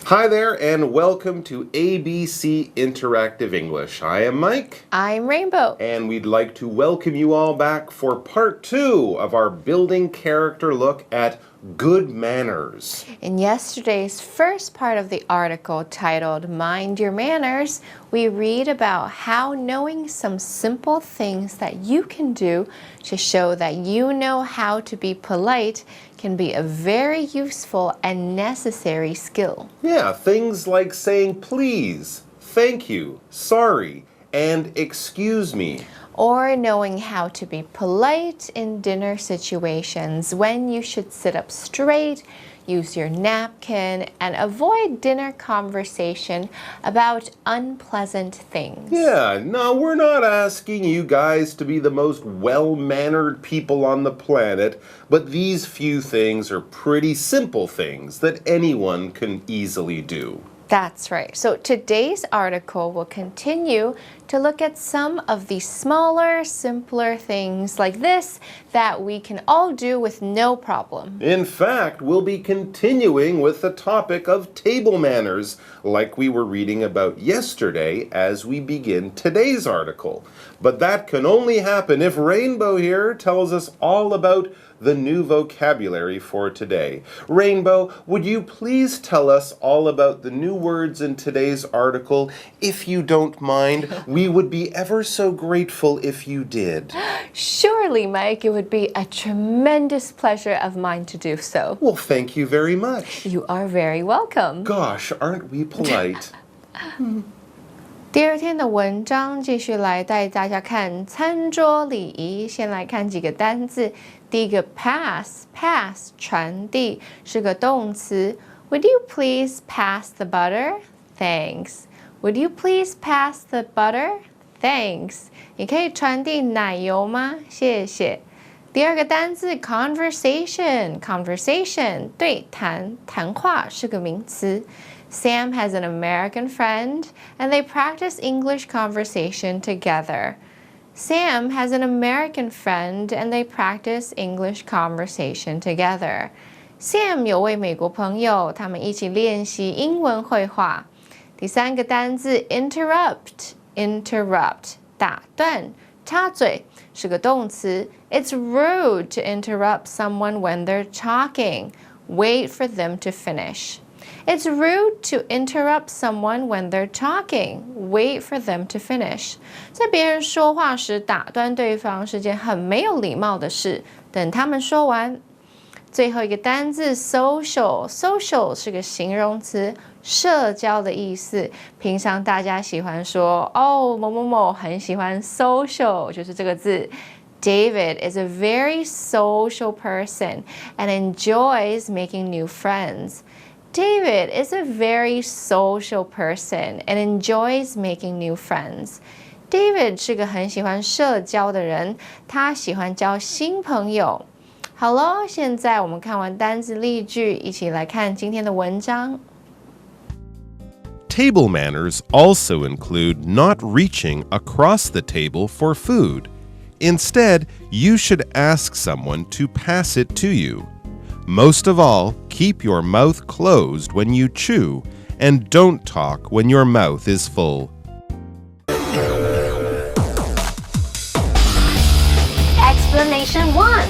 Hi there, and welcome to ABC Interactive English. I am Mike. I'm Rainbow. And we'd like to welcome you all back for part 2 of our building character look at good manners. In yesterday's first part of the article titled Mind Your Manners, we read about how knowing some simple things that you can do to show that you know how to be polite can be a very useful and necessary skill. Yeah, things like saying please, thank you, sorry, and excuse me. Or knowing how to be polite in dinner situations, when you should sit up straight, use your napkin, and avoid dinner conversation about unpleasant things. Yeah, no, we're not asking you guys to be the most well-mannered people on the planet, but these few things are pretty simple things that anyone can easily do. That's right. So today's article will continue to look at some of the smaller, simpler things like this that we can all do with no problem. In fact, we'll be continuing with the topic of table manners, like we were reading about yesterday as we begin today's article. But that can only happen if Rainbow here tells us all about the new vocabulary for today. Rainbow, would you please tell us all about the new words in today's article? If you don't mind, we would be ever so grateful if you did. Surely, Mike, it would be a tremendous pleasure of mine to do so. Well, thank you very much. You are very welcome. Gosh, aren't we polite? 第二天的文章继续来带大家看餐桌礼仪。先来看几个单字。第一个 pass 传递是个动词。Would you please pass the butter? Thanks. Would you please pass the butter? Thanks. 你可以传递奶油吗？谢谢。第二个单字 conversation 对谈谈话是个名词。Sam has an American friend, and they practice English conversation together. Sam has an American friend, and they practice English conversation together. Sam 有位美国朋友，他们一起练习英文会话。第三个单字 interrupt 打断插嘴是个动词。It's rude to interrupt someone when they're talking. Wait for them to finish. It's rude to interrupt someone when they're talking. Wait for them to finish. 在别人说话时打断对方是件很没有礼貌的事，等他们说完。最后一个单字 social 是个形容词，社交的意思。平常大家喜欢说哦某某某很喜欢 social， 就是这个字。David is a very social person and enjoys making new friends. David is a very social person and enjoys making new friends. David 是个很喜欢社交的人，他喜欢交新朋友。好咯，现在我们看完单字例句，一起来看今天的文章。Table manners also include not reaching across the table for food. Instead, you should ask someone to pass it to you.Most of all, keep your mouth closed when you chew, and don't talk when your mouth is full. Explanation 1.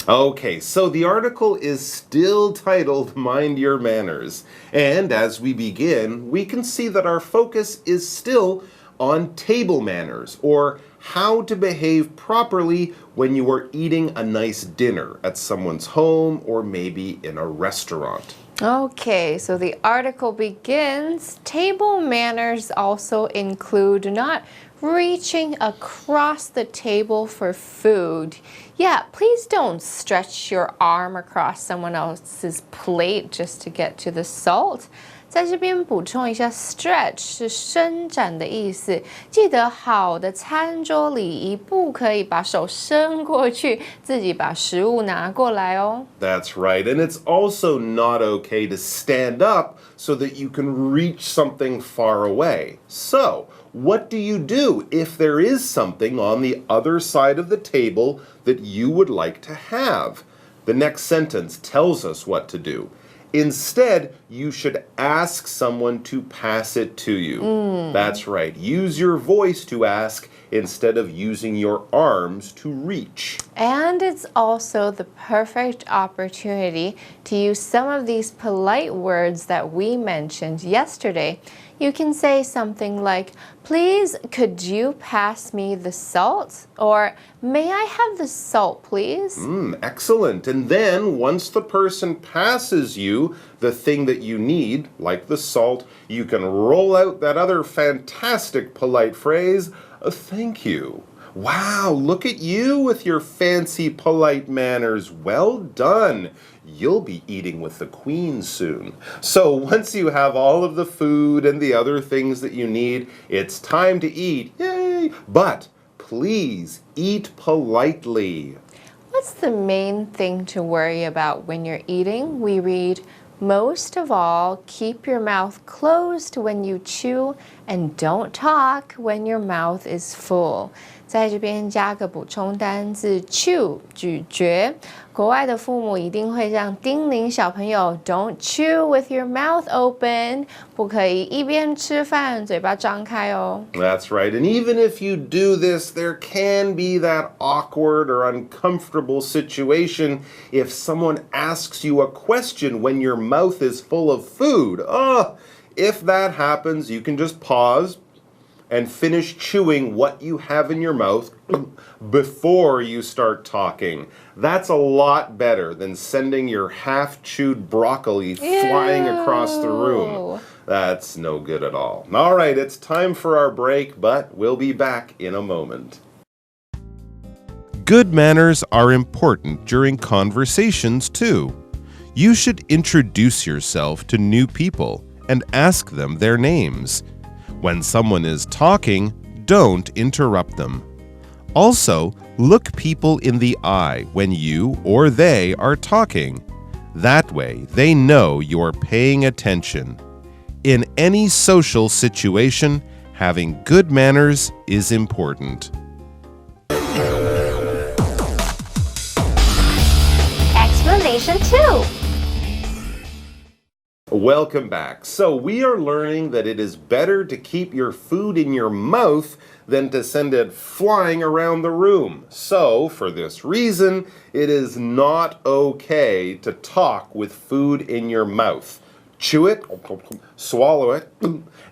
Okay, so the article is still titled Mind Your Manners. And as we begin, we can see that our focus is still on table manners, or how to behave properly when you are eating a nice dinner at someone's home or maybe in a restaurant. Okay, so the article begins. Table manners also include not reaching across the table for food. Yeah, please don't stretch your arm across someone else's plate just to get to the salt. 在这边补充一下 stretch 是伸展的意思，记得好的餐桌礼仪不可以把手伸过去，自己把食物拿过来哦。That's right, and it's also not okay to stand up so that you can reach something far away. So, what do you do if there is something on the other side of the table that you would like to have? The next sentence tells us what to do. Instead, you should ask someone to pass it to you. That's right. Use your voice to ask instead of using your arms to reach. And it's also the perfect opportunity to use some of these polite words that we mentioned yesterday. You can say something like, please, could you pass me the salt? Or, may I have the salt, please? Excellent. And then, once the person passes you the thing that you need, like the salt, you can roll out that other fantastic polite phrase, thank you. Wow, look at you with your fancy polite manners. Well done. You'll be eating with the queen soon. So once you have all of the food and the other things that you need, it's time to eat. Yay! But please eat politely. What's the main thing to worry about when you're eating? We read, most of all, keep your mouth closed when you chew and don't talk when your mouth is full. 在这边加个补充单字 chew 咀嚼，国外的父母一定会这样叮咛小朋友 Don't chew with your mouth open， 不可以一边吃饭嘴巴张开哦。That's right, and even if you do this, there can be that awkward or uncomfortable situation if someone asks you a question when your mouth is full of food. If that happens, you can just pause and finish chewing what you have in your mouth before you start talking. That's a lot better than sending your half-chewed broccoli flying across the room. That's no good at all. All right, it's time for our break, but we'll be back in a moment. Good manners are important during conversations, too. You should introduce yourself to new people and ask them their names. When someone is talking, don't interrupt them. Also, look people in the eye when you or they are talking. That way, they know you're paying attention. In any social situation, having good manners is important. Explanation 2. Welcome back. So we are learning that it is better to keep your food in your mouth than to send it flying around the room. So, for this reason, it is not okay to talk with food in your mouth. Chew it, swallow it,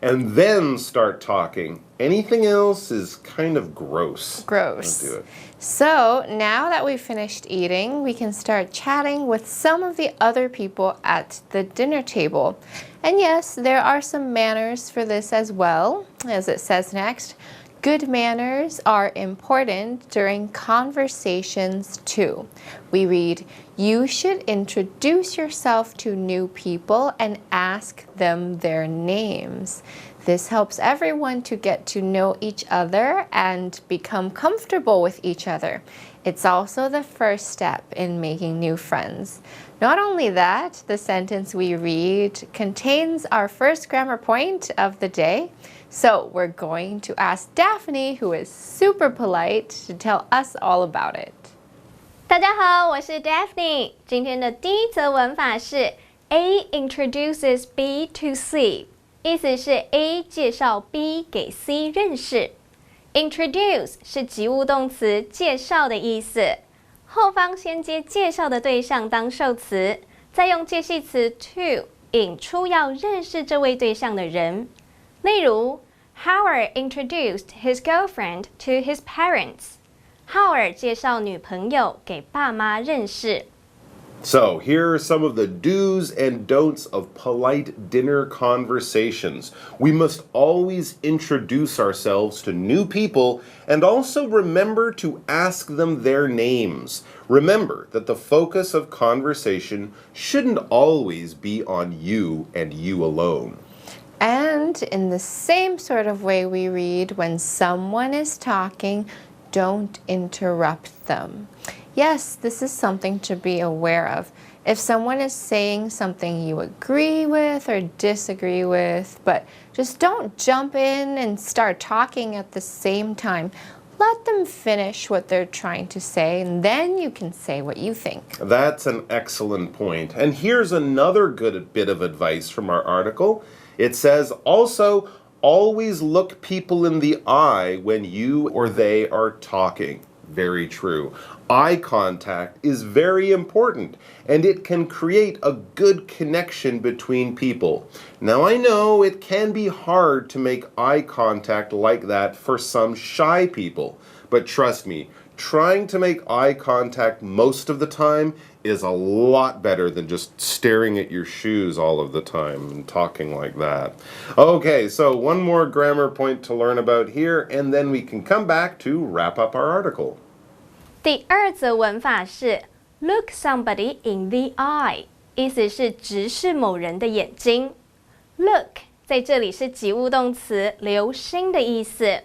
and then start talking. Anything else is kind of gross. Gross. Don't do it. So now that we've finished eating, we can start chatting with some of the other people at the dinner table. And yes, there are some manners for this as well, as it says next. Good manners are important during conversations too. We read, you should introduce yourself to new people and ask them their names. This helps everyone to get to know each other and become comfortable with each other. It's also the first step in making new friends. Not only that, the sentence we read contains our first grammar point of the day. So we're going to ask Daphne, who is super polite, to tell us all about it. 大家好，我是 Daphne。今天的第一则文法是 A introduces B to C， 意思是 A 介绍 B 给 C 认识。Introduce 是及物动词介绍的意思，后方先接介绍的对象当受词，再用介系词 to 引出要认识这位对象的人。例如 Howard introduced his girlfriend to his parents. Howard 介绍女朋友给爸妈认识。So, here are some of the do's and don'ts of polite dinner conversations. We must always introduce ourselves to new people and also remember to ask them their names. Remember that the focus of conversation shouldn't always be on you and you alone. And in the same sort of way we read, when someone is talking, don't interrupt them. Yes, this is something to be aware of. If someone is saying something you agree with or disagree with, but just don't jump in and start talking at the same time. let them finish what they're trying to say, and then you can say what you think. That's an excellent point. And here's another good bit of advice from our article. It says, also, always look people in the eye when you or they are talking. Very true. Eye contact is very important, and it can create a good connection between people. Now, I know it can be hard to make eye contact like that for some shy people, but trust me, trying to make eye contact most of the time is a lot better than just staring at your shoes all of the time and talking like that. Okay, so one more grammar point to learn about here, and then we can come back to wrap up our article. 第二则文法是 look somebody in the eye， 意思是直视某人的眼睛。Look 在这里是及物动词，留心的意思。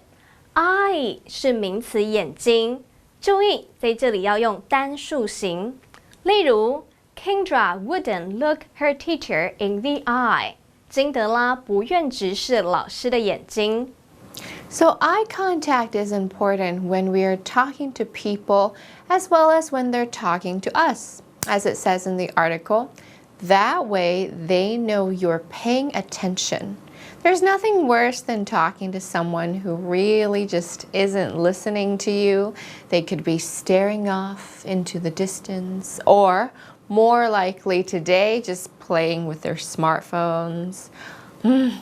Eye 是名词眼睛，注意在这里要用单数型。例如 Kendra wouldn't look her teacher in the eye。金德拉不愿直视老师的眼睛。So eye contact is important when we are talking to people as well as when they're talking to us, as it says in the article. That way they know you're paying attention. There's nothing worse than talking to someone who really just isn't listening to you. They could be staring off into the distance, or more likely today, just playing with their smartphones.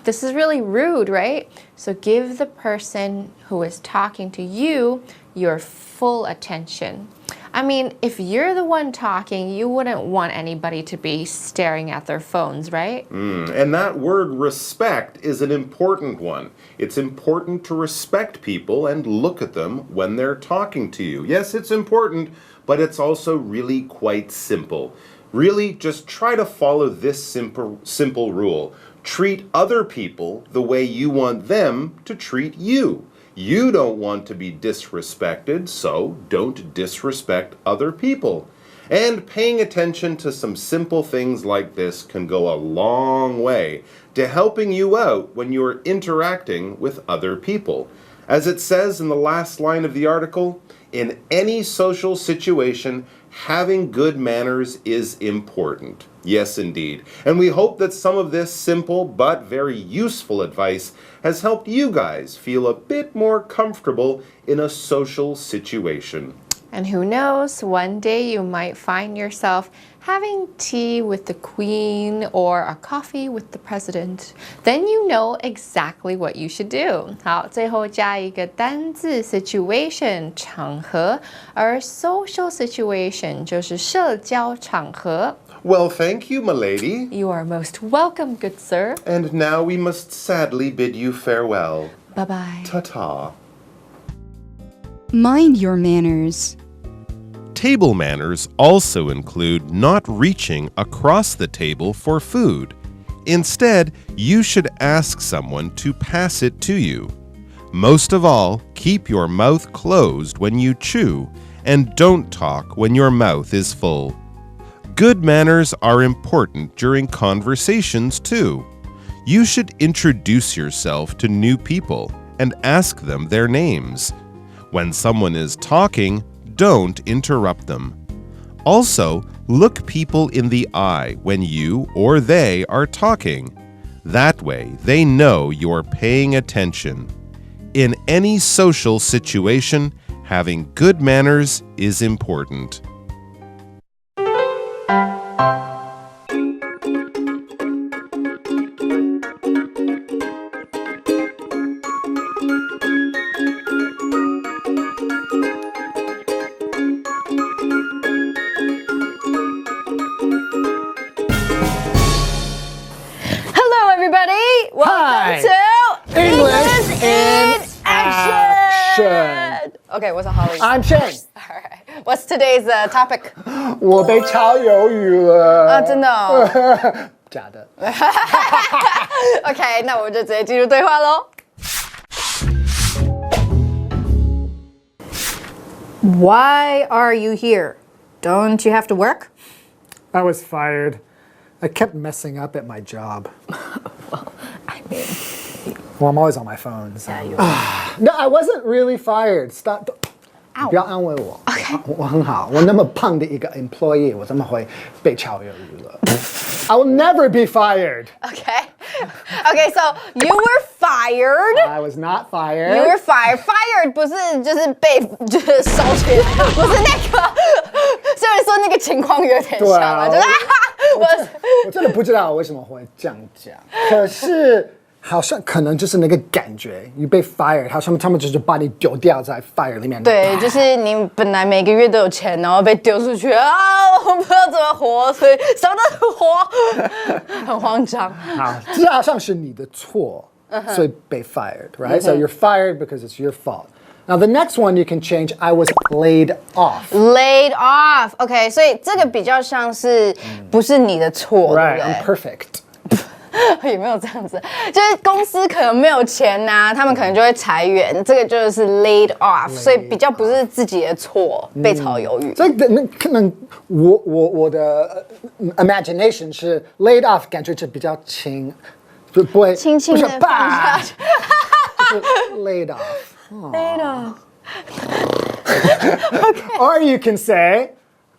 This is really rude, right? So give the person who is talking to you your full attention. I mean, if you're the one talking, you wouldn't want anybody to be staring at their phones, right? And that word respect is an important one. It's important to respect people and look at them when they're talking to you. Yes, it's important, but it's also really quite simple. Really, just try to follow this simple rule. Treat other people the way you want them to treat you. You don't want to be disrespected, so don't disrespect other people. And paying attention to some simple things like this can go a long way to helping you out when you're interacting with other people. As it says in the last line of the article, in any social situation, having good manners is important. Yes, indeed. And we hope that some of this simple but very useful advice has helped you guys feel a bit more comfortable in a social situation. And who knows, one day you might find yourself having tea with the queen or a coffee with the president. Then you know exactly what you should do. 好，最后加一个单字 situation 场合，而 social situation 就是社交场合。Well, thank you, milady. You are most welcome, good sir. And now we must sadly bid you farewell. Bye-bye. Ta-ta. Mind your manners. Table manners also include not reaching across the table for food. Instead, you should ask someone to pass it to you. Most of all, keep your mouth closed when you chew, and don't talk when your mouth is full. Good manners are important during conversations too. You should introduce yourself to new people and ask them their names. When someone is talking, don't interrupt them. Also, look people in the eye when you or they are talking. That way, they know you're paying attention. In any social situation, having good manners is important. Welcome to English in Action. Okay, what's up, Holly? I'm Shane. All right. What's today's topic? 我被炒鱿鱼了。真的哦。假的。OK， 那我们就直接进入对话喽。Why are you here? Don't you have to work? I was fired. I kept messing up at my job. Well, I mean, Well, I'm always on my phone. So. No, I wasn't really fired. Stop. 你不要安慰我。OK 我很好，我那么胖的一个 employee， 我怎么会被炒鱿鱼了？I will never be fired. Okay, so you were fired. I was not fired. You were fired. Fired 不是就是被就是收起来，不是那个。虽然说那个情况有点像啊，就是我真的不知道我为什么会这样讲，可是好像可能就是那个感觉，你被 fire， 好像他们就是把你丢掉在 fire 里面。对，就是你本来每个月都有钱，然后被丢出去啊，我不知道怎么活，所以什么都活，很慌张。好，这好像是你的错，所以被 fired，right? So you're fired because it's your fault. Now the next one you can change. I was laid off. Laid off. OK， 所以这个比较像是不是你的错，对 Right? 不 I'm 对？ perfect. 有没有这样子？就是公司可能没有钱呐、他们可能就会裁员，这个就是 laid off， 所以比较不是自己的错，被炒鱿鱼。所以可能我的imagination 是 laid off， 感觉就比较轻，就不会轻轻的不是放下去。就是 laid off. laid off. Or you can say,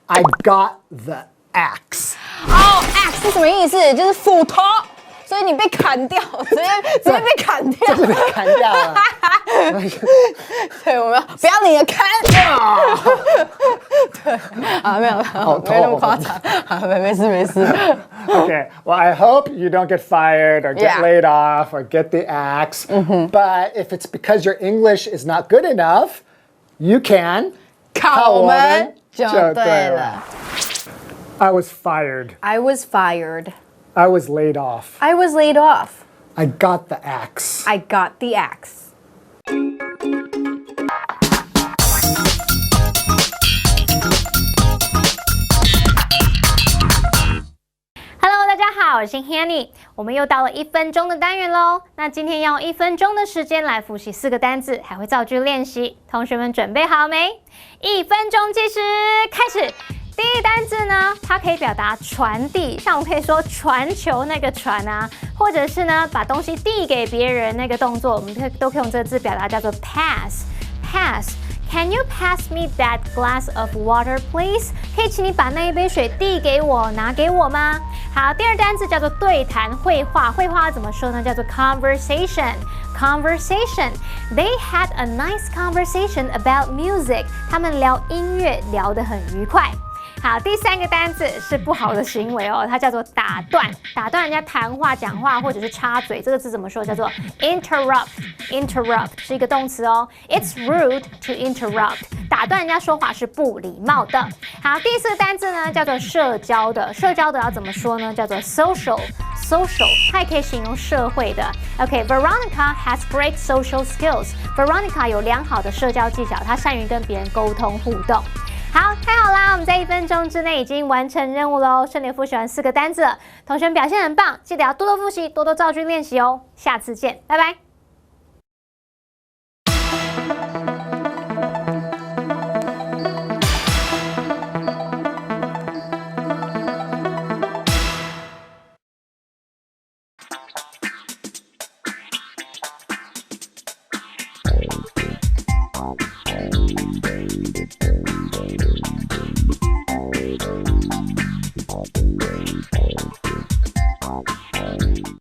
I got the axe. 哦 ，axe 是什么意思？就是斧头，所以你被砍掉，直接被砍掉，就是被砍掉了。对，我们不要你的砍。对啊，没有没那么夸张，啊，没事。Okay, well, I hope you don't get fired or get Yeah. laid off or get the axe. But if it's because your English is not good enough, you can 靠我们就对了。I was fired. I was fired. I was laid off. I was laid off. I got the axe. I got the axe. Hello， 大家好，我是 Hanny， 我们又到了1分钟的单元喽。那今天要用1分钟的时间来复习4个单字，还会造句练习。同学们准备好没？1分钟计时开始。第一个单字呢，它可以表达传递，像我们可以说传球那个传啊，或者是呢把东西递给别人那个动作，我们都可以用这个字表达，叫做 pass。Can you pass me that glass of water, please? 可以请你把那一杯水递给我，拿给我吗？好，第二单字叫做对谈、绘画。绘画怎么说呢？叫做 conversation. Conversation. They had a nice conversation about music. 他们聊音乐，聊得很愉快。好，第三个单字是不好的行为哦，它叫做打断，打断人家谈话、讲话或者是插嘴，这个字怎么说？叫做 interrupt。interrupt 是一个动词哦 ，It's rude to interrupt， 打断人家说话是不礼貌的。好，第四个单字呢叫做社交的，社交的要怎么说呢？叫做 social。social 它也可以形容社会的。OK，Veronica has great social skills。Veronica 有良好的社交技巧，她善于跟别人沟通互动。好，太好啦！我们在1分钟之内已经完成任务喽，顺利复习完4个单字了。同学们表现很棒，记得要多多复习，多多造句练习哦。下次见，拜拜。